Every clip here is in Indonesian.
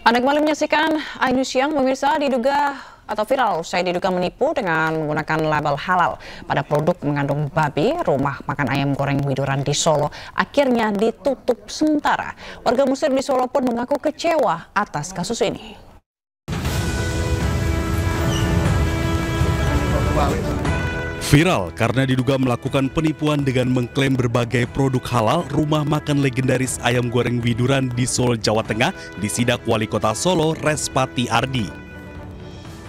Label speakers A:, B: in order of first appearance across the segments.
A: Anda kembali menyaksikan iNews Siang, pemirsa. Viral usai diduga menipu dengan menggunakan label halal pada produk mengandung babi. Rumah makan ayam goreng Widuran di Solo akhirnya ditutup sementara. Warga Muslim di Solo pun mengaku kecewa atas kasus ini.
B: Viral karena diduga melakukan penipuan dengan mengklaim berbagai produk halal, rumah makan legendaris ayam goreng Widuran di Solo, Jawa Tengah disidak Wali Kota Solo, Respati Ardi.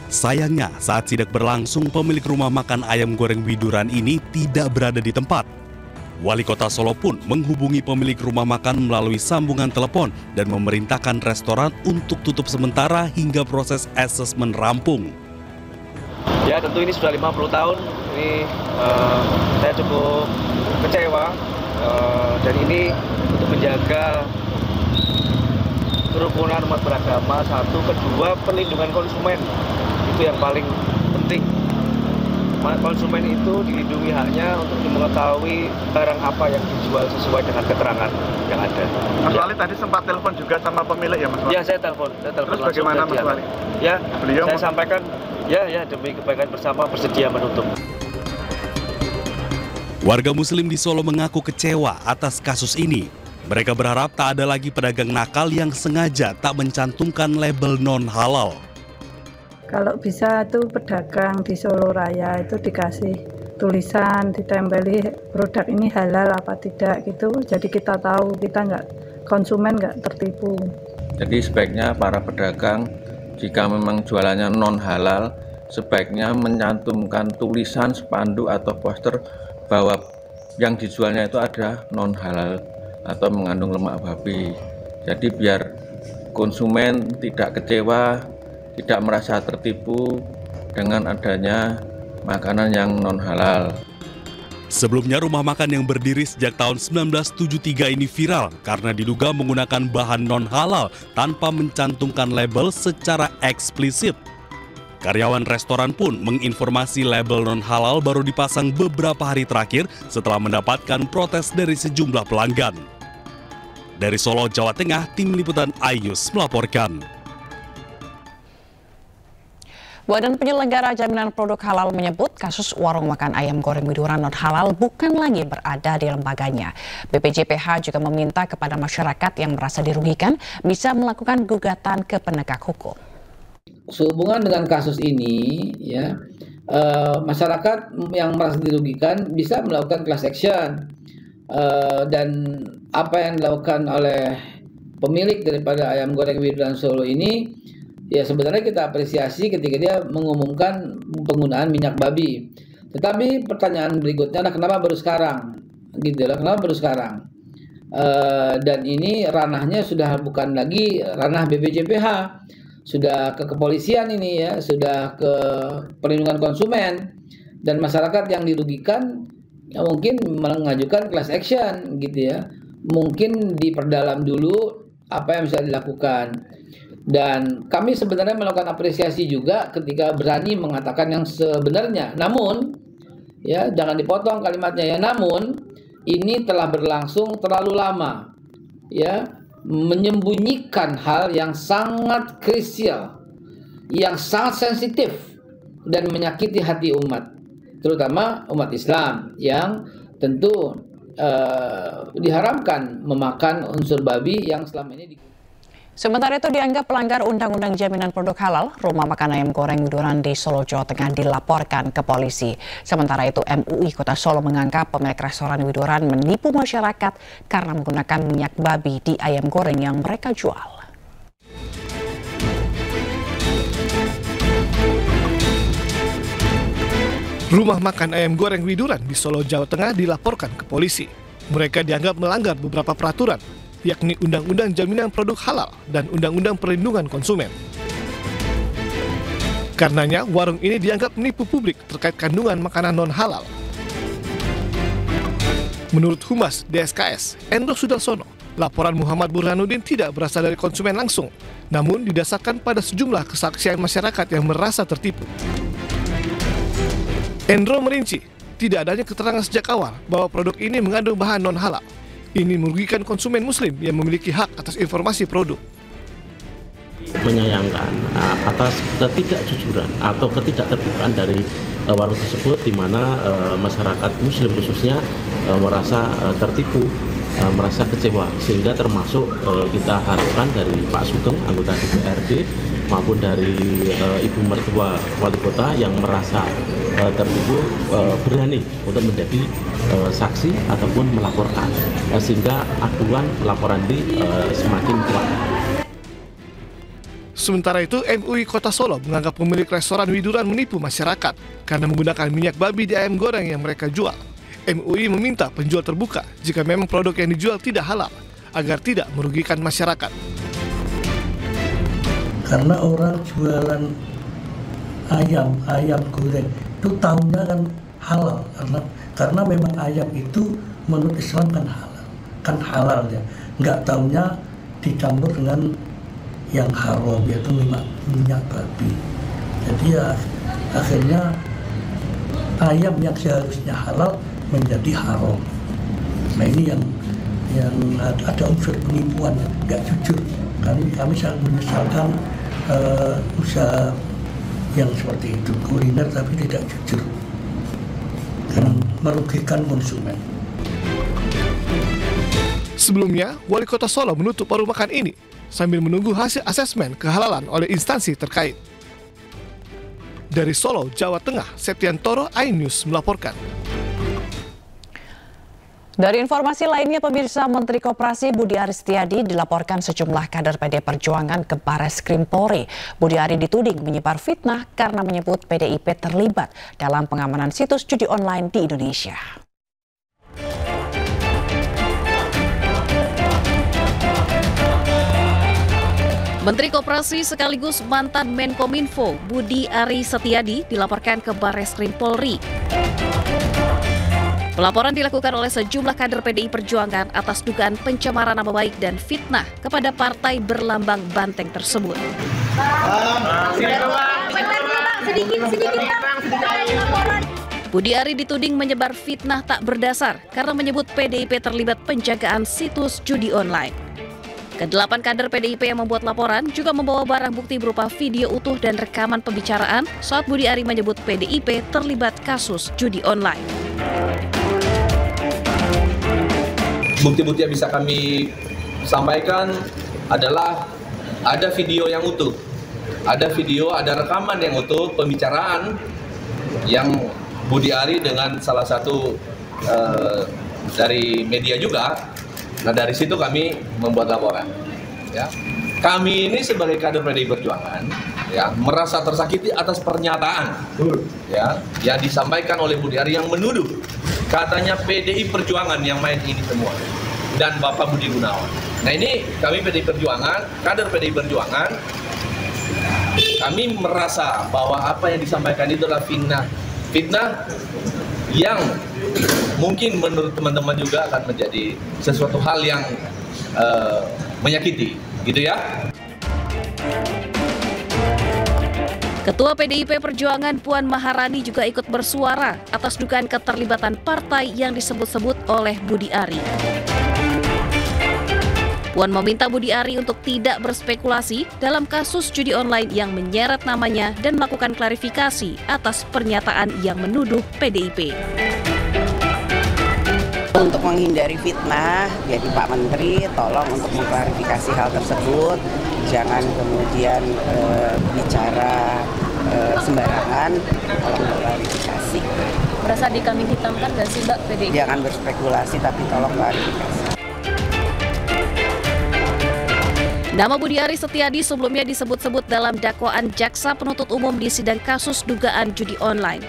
B: Sayangnya, saat sidak berlangsung, pemilik rumah makan ayam goreng Widuran ini tidak berada di tempat. Wali Kota Solo pun menghubungi pemilik rumah makan melalui sambungan telepon dan memerintahkan restoran untuk tutup sementara hingga proses asesmen rampung.
C: Ya, tentu ini sudah 50 tahun, ini saya cukup kecewa, dan ini untuk menjaga kerukunan umat beragama, satu, kedua perlindungan konsumen, itu yang paling penting. Konsumen itu dilindungi haknya untuk mengetahui barang apa yang dijual sesuai dengan keterangan yang ada.
D: Mas Wali tadi sempat telepon juga sama pemilik ya, Mas Wali?
C: Ya, saya telepon
D: Terus bagaimana, Mas Wali?
C: Ya,
D: beliau
C: saya sampaikan, ya demi kebaikan bersama bersedia menutup.
B: Warga Muslim di Solo mengaku kecewa atas kasus ini. Mereka berharap tak ada lagi pedagang nakal yang sengaja tak mencantumkan label non-halal.
E: Kalau bisa tuh pedagang di Solo Raya itu dikasih tulisan, ditempeli produk ini halal apa tidak gitu. Jadi kita tahu, kita konsumen nggak tertipu.
F: Jadi sebaiknya para pedagang jika memang jualannya non halal, sebaiknya mencantumkan tulisan, spanduk atau poster bahwa yang dijualnya itu ada non halal atau mengandung lemak babi. Jadi biar konsumen tidak kecewa, tidak merasa tertipu dengan adanya makanan yang non halal.
B: Sebelumnya rumah makan yang berdiri sejak tahun 1973 ini viral karena diduga menggunakan bahan non-halal tanpa mencantumkan label secara eksplisit. Karyawan restoran pun menginformasi label non-halal baru dipasang beberapa hari terakhir setelah mendapatkan protes dari sejumlah pelanggan. Dari Solo, Jawa Tengah, Tim Liputan iNews melaporkan.
A: Badan Penyelenggara Jaminan Produk Halal menyebut kasus warung makan ayam goreng Widuran non halal bukan lagi berada di lembaganya. BPJPH juga meminta kepada masyarakat yang merasa dirugikan bisa melakukan gugatan ke penegak hukum.
G: Sehubungan dengan kasus ini, ya, masyarakat yang merasa dirugikan bisa melakukan class action, dan apa yang dilakukan oleh pemilik daripada ayam goreng Widuran Solo ini, ya sebenarnya kita apresiasi ketika dia mengumumkan penggunaan minyak babi. Tetapi pertanyaan berikutnya adalah kenapa baru sekarang? Gitu lah, kenapa baru sekarang? Dan ini ranahnya sudah bukan lagi ranah BPJPH, sudah ke kepolisian ini ya, sudah ke perlindungan konsumen, dan masyarakat yang dirugikan ya mungkin mengajukan class action gitu ya. Mungkin diperdalam dulu apa yang bisa dilakukan. Dan kami sebenarnya melakukan apresiasi juga ketika berani mengatakan yang sebenarnya. Namun, ya jangan dipotong kalimatnya ya. Namun, ini telah berlangsung terlalu lama, ya, menyembunyikan hal yang sangat krusial, yang sangat sensitif dan menyakiti hati umat, terutama umat Islam yang tentu diharamkan memakan unsur babi yang selama ini
A: Sementara itu dianggap pelanggar Undang-Undang Jaminan Produk Halal, rumah makan ayam goreng Widuran di Solo, Jawa Tengah dilaporkan ke polisi. Sementara itu MUI Kota Solo menganggap pemilik restoran Widuran menipu masyarakat karena menggunakan minyak babi di ayam goreng yang mereka jual.
H: Rumah makan ayam goreng Widuran di Solo, Jawa Tengah dilaporkan ke polisi. Mereka dianggap melanggar beberapa peraturan, yakni Undang-Undang Jaminan Produk Halal dan Undang-Undang Perlindungan Konsumen. Karenanya, warung ini dianggap menipu publik terkait kandungan makanan non-halal. Menurut Humas DSKS, Endro Sudarsono, laporan Muhammad Burhanuddin tidak berasal dari konsumen langsung, namun didasarkan pada sejumlah kesaksian masyarakat yang merasa tertipu. Endro merinci, tidak adanya keterangan sejak awal bahwa produk ini mengandung bahan non-halal. Ini merugikan konsumen muslim yang memiliki hak atas informasi produk.
I: menyayangkan atas ketidakjujuran atau ketidakterbukaan dari warung tersebut, di mana masyarakat Muslim khususnya merasa tertipu, merasa kecewa, sehingga termasuk kita harapkan dari Pak Sugeng, anggota DPRD, maupun dari Ibu Mertua Wali Kota yang merasa tertipu berani untuk menjadi saksi ataupun melaporkan, sehingga aduan laporan ini semakin kuat.
H: Sementara itu, MUI Kota Solo menganggap pemilik restoran Widuran menipu masyarakat karena menggunakan minyak babi di ayam goreng yang mereka jual. MUI meminta penjual terbuka jika memang produk yang dijual tidak halal, agar tidak merugikan masyarakat.
J: Karena orang jualan ayam goreng itu tahunya kan halal, karena memang ayam itu menurut Islam kan halal ya, nggak tahunya dicampur dengan yang haram, yaitu minyak babi. Jadi ya akhirnya ayam yang seharusnya halal menjadi haram. Nah ini yang ada unsur penipuan, nggak jujur. Kami sangat menyesalkan usaha yang seperti itu, kuliner tapi tidak jujur, karena merugikan konsumen.
H: Sebelumnya, Wali Kota Solo menutup warung makan ini sambil menunggu hasil asesmen kehalalan oleh instansi terkait. Dari Solo, Jawa Tengah, Septiantoro, iNews melaporkan.
A: Dari informasi lainnya, pemirsa, Menteri Koperasi Budi Aris Setiadi dilaporkan sejumlah kader PD Perjuangan ke Barreskrim Polri. Budi Aris dituding menyebar fitnah karena menyebut PDIP terlibat dalam pengamanan situs judi online di Indonesia.
K: Menteri Koperasi sekaligus mantan Menkominfo Budi Aris Setiadi dilaporkan ke Barreskrim Polri. Pelaporan dilakukan oleh sejumlah kader PDI Perjuangan atas dugaan pencemaran nama baik dan fitnah kepada partai berlambang banteng tersebut. Budi Aris dituding menyebar fitnah tak berdasar karena menyebut PDIP terlibat penjagaan situs judi online. Ke-8 kader PDIP yang membuat laporan juga membawa barang bukti berupa video utuh dan rekaman pembicaraan saat Budi Aris menyebut PDIP terlibat kasus judi online.
L: Bukti-bukti yang bisa kami sampaikan adalah ada video yang utuh, ada rekaman yang utuh, pembicaraan yang Budi Aris dengan salah satu dari media juga. Nah dari situ kami membuat laporan. Ya. Kami ini sebagai kader PDI Perjuangan ya merasa tersakiti atas pernyataan ya yang disampaikan oleh Budi Aris yang menuduh katanya PDI Perjuangan yang main ini semua dan Bapak Budi Gunawan. Nah ini kami PDI Perjuangan, kader PDI Perjuangan, kami merasa bahwa apa yang disampaikan itu adalah fitnah yang mungkin menurut teman-teman juga akan menjadi sesuatu hal yang menyakiti, gitu ya.
K: Ketua PDIP Perjuangan Puan Maharani juga ikut bersuara atas dugaan keterlibatan partai yang disebut-sebut oleh Budi Aris. Puan meminta Budi Aris untuk tidak berspekulasi dalam kasus judi online yang menyeret namanya dan melakukan klarifikasi atas pernyataan yang menuduh PDIP.
M: Untuk menghindari fitnah, jadi Pak Menteri tolong untuk mengklarifikasi hal tersebut, jangan kemudian bicara sembarangan, tolong klarifikasi.
K: Merasa dikambing hitamkan nggak sih Mbak PDIP?
M: Jangan berspekulasi tapi tolong klarifikasi.
K: Nama Budi Aris Setiadi sebelumnya disebut-sebut dalam dakwaan jaksa penuntut umum di sidang kasus dugaan judi online.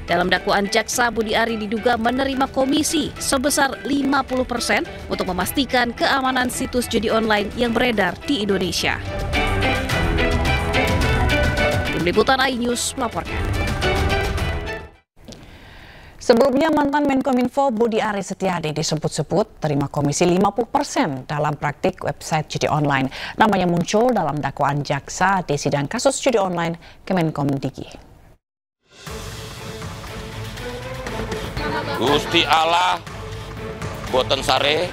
K: Dalam dakwaan jaksa, Budi Aris diduga menerima komisi sebesar 50% untuk memastikan keamanan situs judi online yang beredar di Indonesia. Tim Liputan iNews melaporkan.
A: Sebelumnya, mantan Menkominfo Budi Aris Setiadi disebut-sebut terima komisi 50% dalam praktik website judi online. Namanya muncul dalam dakwaan jaksa di sidang kasus judi online Kemenkomdiki.
N: Gusti Allah boten sare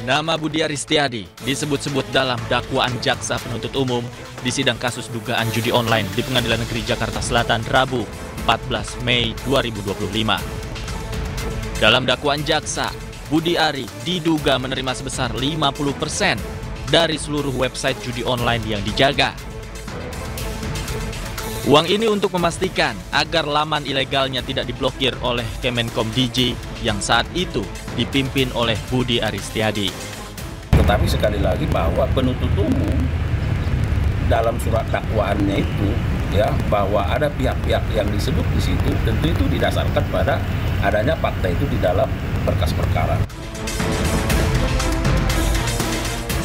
N: Nama Budiari Setiadi disebut-sebut dalam dakwaan jaksa penuntut umum di sidang kasus dugaan judi online di Pengadilan Negeri Jakarta Selatan Rabu 14 Mei 2025. Dalam dakwaan jaksa, Budiari diduga menerima sebesar 50% dari seluruh website judi online yang dijaga. Uang ini untuk memastikan agar laman ilegalnya tidak diblokir oleh Kemenkom DG yang saat itu dipimpin oleh Budiari Setiadi.
O: Tetapi sekali lagi bahwa penuntut umum dalam surat dakwaannya itu ya bahwa ada pihak-pihak yang disebut di situ, tentu itu didasarkan pada adanya fakta itu di dalam berkas perkara.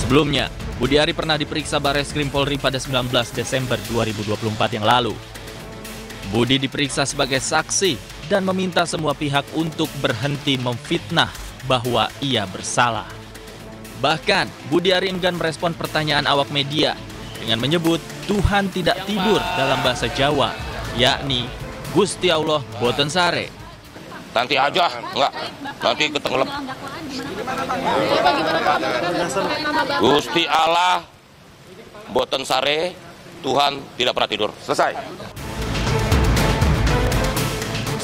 N: Sebelumnya, Budiari pernah diperiksa Barreskrim Polri pada 19 Desember 2024 yang lalu. Budi diperiksa sebagai saksi dan meminta semua pihak untuk berhenti memfitnah bahwa ia bersalah. Bahkan, Budiari enggan merespon pertanyaan awak media dengan menyebut Tuhan tidak tidur dalam bahasa Jawa, yakni Gusti Allah boten sare.
O: Nanti aja, enggak, nanti ketenggelam. Gusti Allah boten sare, Tuhan tidak pernah tidur. Selesai.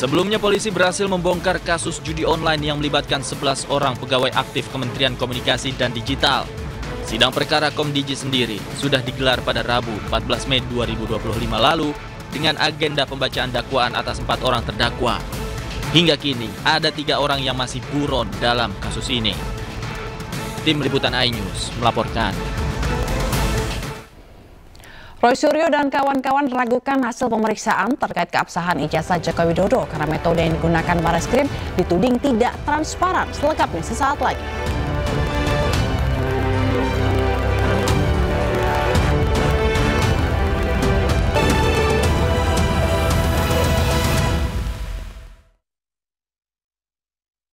N: Sebelumnya polisi berhasil membongkar kasus judi online yang melibatkan 11 orang pegawai aktif Kementerian Komunikasi dan Digital. Sidang perkara Komdigi sendiri sudah digelar pada Rabu 14 Mei 2025 lalu dengan agenda pembacaan dakwaan atas 4 orang terdakwa. Hingga kini ada 3 orang yang masih buron dalam kasus ini. Tim Liputan iNews melaporkan.
A: Roy Suryo dan kawan-kawan ragukan hasil pemeriksaan terkait keabsahan ijazah Joko Widodo karena metode yang digunakan Barreskrim dituding tidak transparan. Selengkapnya sesaat lagi.